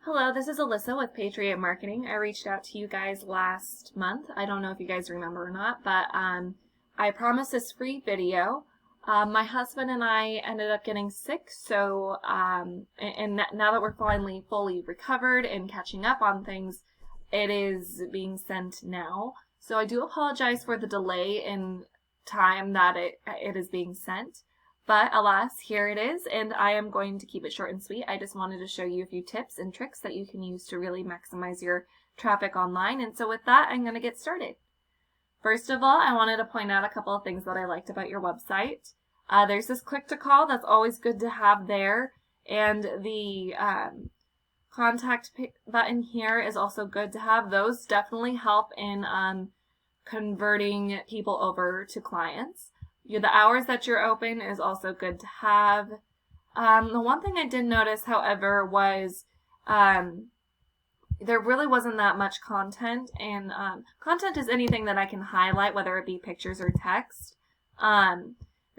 Hello, this is Alyssa with Patriot Marketing. I reached out to you guys last month. I don't know if you guys remember or not, but I promised this free video. My husband and I ended up getting sick, so now that we're finally fully recovered and catching up on things, it is being sent now. So I do apologize for the delay in time that it is being sent. But alas, here it is, and I am going to keep it short and sweet. I just wanted to show you a few tips and tricks that you can use to really maximize your traffic online. And so with that, I'm going to get started. First of all, I wanted to point out a couple of things that I liked about your website. There's this click to call that's always good to have there, and the contact button here is also good to have. Those definitely help in converting people over to clients. The hours that you're open is also good to have. The one thing I did notice, however, was there really wasn't that much content, and content is anything that I can highlight, whether it be pictures or text. There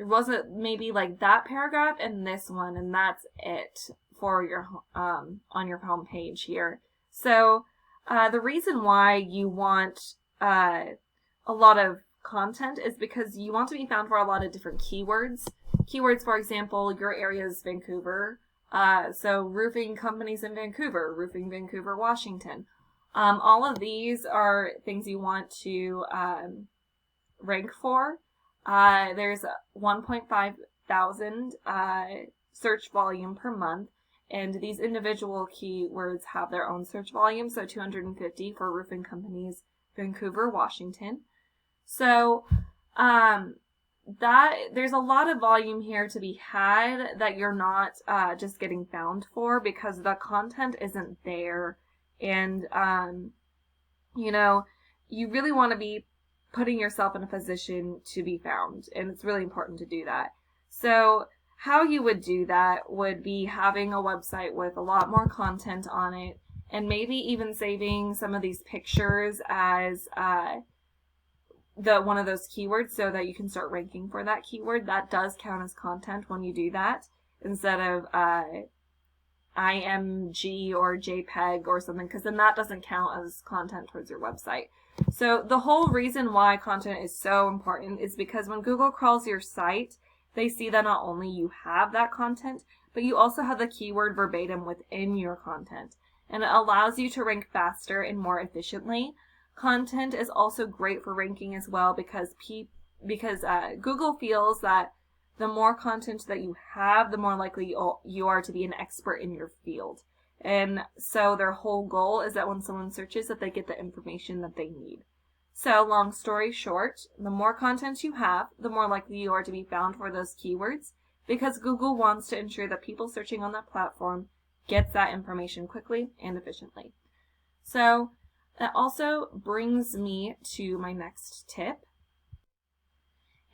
wasn't maybe like that paragraph and this one, and that's it for your on your home page here. So the reason why you want a lot of content is because you want to be found for a lot of different keywords. Keywords, for example, your area is Vancouver, so roofing companies in Vancouver, roofing Vancouver, Washington. All of these are things you want to rank for. There's 1.5 thousand search volume per month, and these individual keywords have their own search volume, so 250 for roofing companies, Vancouver, Washington. So there's a lot of volume here to be had that you're not just getting found for because the content isn't there. And, you really want to be putting yourself in a position to be found. And it's really important to do that. So how you would do that would be having a website with a lot more content on it, and maybe even saving some of these pictures as one of those keywords so that you can start ranking for that keyword. That does count as content when you do that, instead of IMG or JPEG or something, because then that doesn't count as content towards your website. So the whole reason why content is so important is because when Google crawls your site, they see that not only you have that content, but you also have the keyword verbatim within your content, and it allows you to rank faster and more efficiently. Content is also great for ranking as well because Google feels that the more content that you have, the more likely you are to be an expert in your field. And so their whole goal is that when someone searches, that they get the information that they need. So long story short, the more content you have, the more likely you are to be found for those keywords, because Google wants to ensure that people searching on that platform gets that information quickly and efficiently. So that also brings me to my next tip,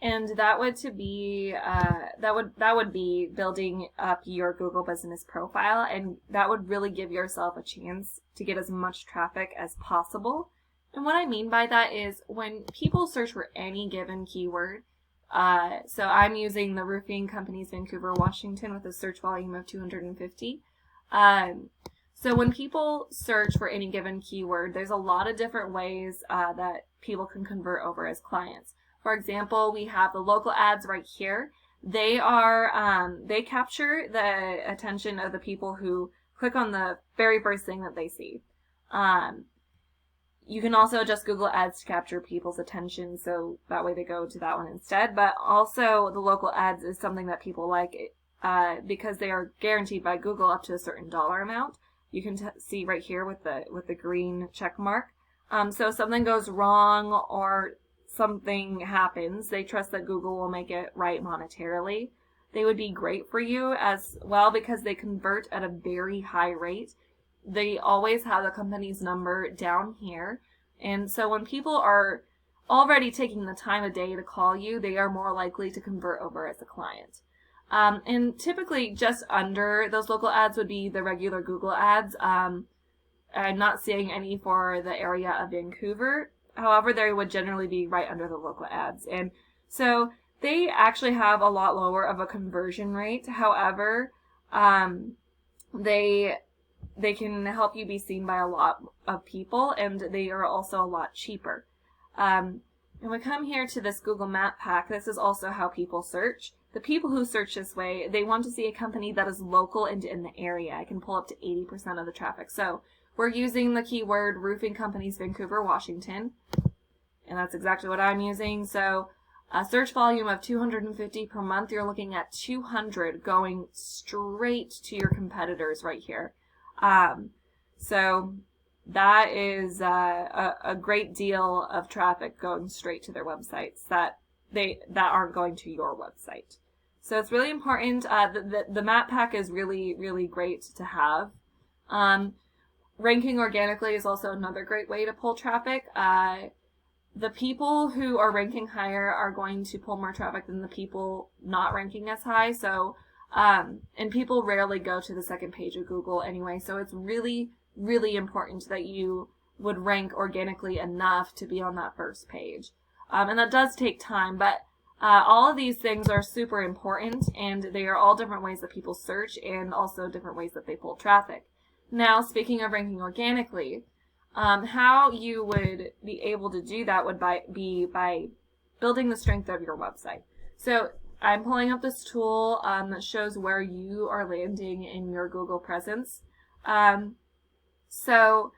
and that would be building up your Google business profile, and that would really give yourself a chance to get as much traffic as possible. And what I mean by that is when people search for any given keyword, so I'm using the roofing companies Vancouver, Washington with a search volume of 250. So when people search for any given keyword, there's a lot of different ways that people can convert over as clients. For example, we have the local ads right here. They capture the attention of the people who click on the very first thing that they see. You can also adjust Google Ads to capture people's attention, so that way they go to that one instead. But also the local ads is something that people like because they are guaranteed by Google up to a certain dollar amount. You can see right here with the green check mark. So if something goes wrong or something happens, they trust that Google will make it right monetarily. They would be great for you as well because they convert at a very high rate. They always have the company's number down here. And so when people are already taking the time of day to call you, they are more likely to convert over as a client. And typically just under those local ads would be the regular Google ads. I'm not seeing any for the area of Vancouver. However, they would generally be right under the local ads. And so they actually have a lot lower of a conversion rate. However, they they can help you be seen by a lot of people, and they are also a lot cheaper. And we come here to this Google Map Pack. This is also how people search. The people who search this way, they want to see a company that is local and in the area. I can pull up to 80% of the traffic. So we're using the keyword roofing companies, Vancouver, Washington. And that's exactly what I'm using. So a search volume of 250 per month, you're looking at 200 going straight to your competitors right here. So that is a great deal of traffic going straight to their websites that aren't going to your website. So it's really important. The map pack is really, really great to have. Ranking organically is also another great way to pull traffic. The people who are ranking higher are going to pull more traffic than the people not ranking as high. So, and people rarely go to the second page of Google anyway. So it's really, really important that you would rank organically enough to be on that first page. And that does take time, but all of these things are super important, and they are all different ways that people search and also different ways that they pull traffic. Now, speaking of ranking organically, how you would be able to do that would be by building the strength of your website. So I'm pulling up this tool that shows where you are landing in your Google presence. So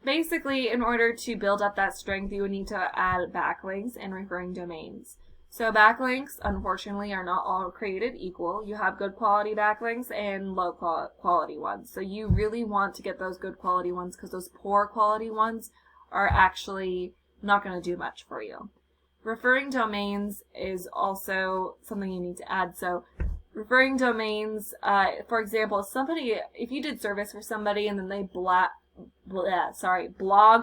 basically, in order to build up that strength, you would need to add backlinks and referring domains. So backlinks, unfortunately, are not all created equal. You have good quality backlinks and low quality ones. So you really want to get those good quality ones, because those poor quality ones are actually not going to do much for you. Referring domains is also something you need to add. So referring domains, for example, if you did service for somebody and then they blog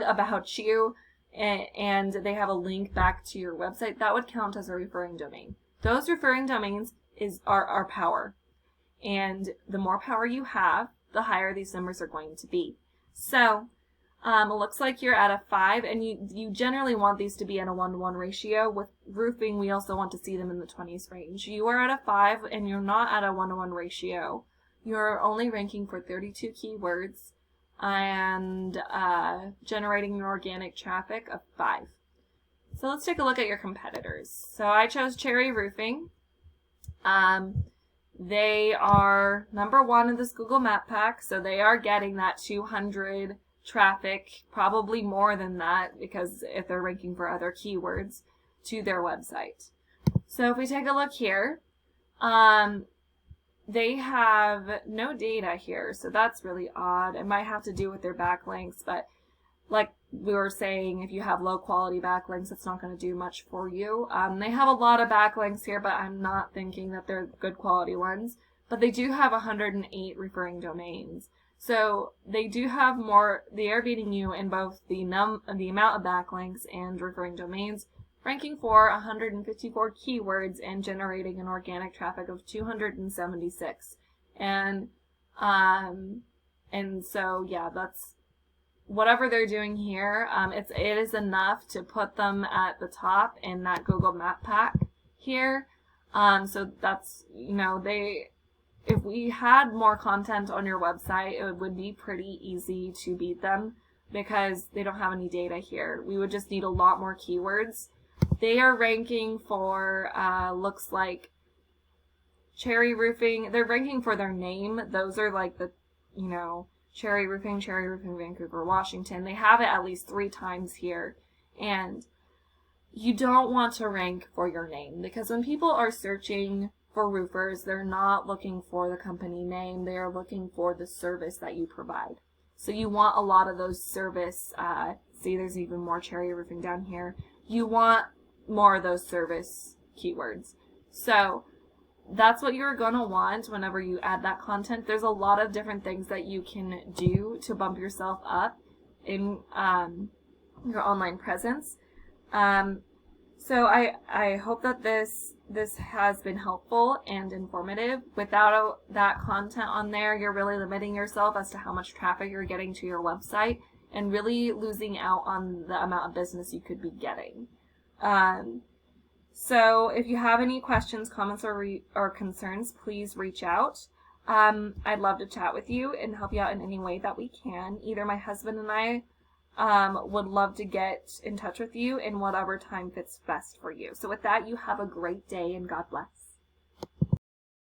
about you, and they have a link back to your website, that would count as a referring domain. Those referring domains are power. And the more power you have, the higher these numbers are going to be. So it looks like you're at a 5, and you generally want these to be at a 1-to-1 ratio. With roofing, we also want to see them in the 20s range. You are at a 5, and you're not at a 1-to-1 ratio. You're only ranking for 32 keywords and generating an organic traffic of 5. So let's take a look at your competitors. So I chose Cherry Roofing. They are number 1 in this Google Map Pack, so they are getting that 200 traffic, probably more than that, because if they're ranking for other keywords, to their website. So if we take a look here, they have no data here, so that's really odd. It might have to do with their backlinks, but like we were saying, if you have low quality backlinks, it's not going to do much for you. They have a lot of backlinks here, but I'm not thinking that they're good quality ones. But they do have 108 referring domains. So they do have more. They are beating you in both the amount of backlinks and referring domains, ranking for 154 keywords and generating an organic traffic of 276. And so yeah, that's whatever they're doing here. It is enough to put them at the top in that Google Map Pack here. So that's, if we had more content on your website, it would be pretty easy to beat them, because they don't have any data here. We would just need a lot more keywords. They are ranking for, looks like Cherry Roofing. They're ranking for their name. Those are like the, Cherry Roofing, Vancouver, Washington. They have it at least 3 times here. And you don't want to rank for your name, because when people are searching for roofers, they're not looking for the company name. They are looking for the service that you provide. So you want a lot of those service, see there's even more Cherry Roofing down here. You want more of those service keywords. So that's what you're going to want whenever you add that content. There's a lot of different things that you can do to bump yourself up in your online presence. So I hope that this has been helpful and informative. Without that content on there, you're really limiting yourself as to how much traffic you're getting to your website, and really losing out on the amount of business you could be getting. So if you have any questions, comments, or concerns, please reach out. I'd love to chat with you and help you out in any way that we can. Either my husband and I would love to get in touch with you in whatever time fits best for you. So with that, you have a great day and God bless.